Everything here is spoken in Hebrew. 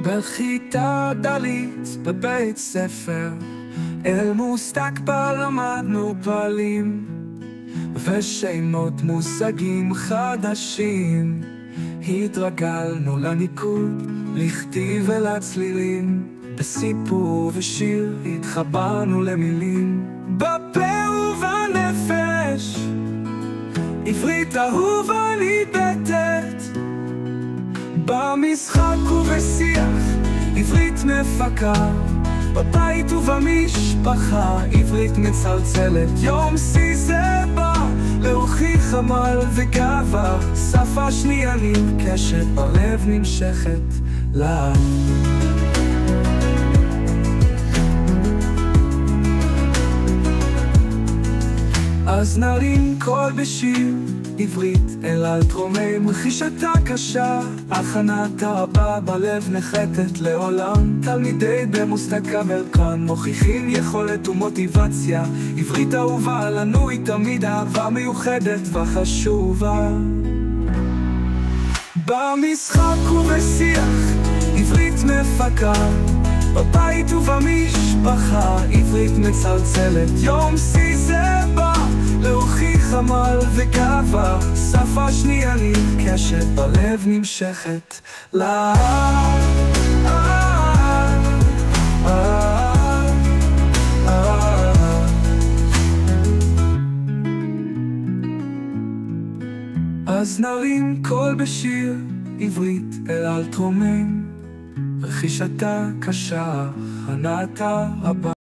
בכיתה ד' בבית ספר אל מוסתקבל למדנו פועלים ושמות מושגים חדשים. התרגלנו לניקוד, לכתיב ולצלילים, בסיפור ושיר התחברנו למילים. בפה ובנפש עברית אהובה ניבטת, במשחק ובשיח עברית מפקה, בבית ובמשפחה עברית מצלצלת. יום שיא זה בא להוכיח עמל וגאווה, שפה שנייה נרכשת, בלב נמשכת לעד. אז נרים קול בשיר עברית אל על תרומם, רכישתה קשה, הכנתה רבה, בלב נחתת לעולם. תלמידי במוסתקבל כאן מוכיחים יכולת ומוטיבציה, עברית אהובה לנו היא תמיד אהבה מיוחדת וחשובה. במשחק ובשיח עברית מפקה, בבית ובמשפחה עברית מצלצלת. יום שיא זה בא להוכיח עמל וגאווה, שפה שנייה נרכשת, בלב נמשכת לעד. אז נרים קול בשיר עברית אל על תרומם, רכישתה קשה, הכנתה רבה.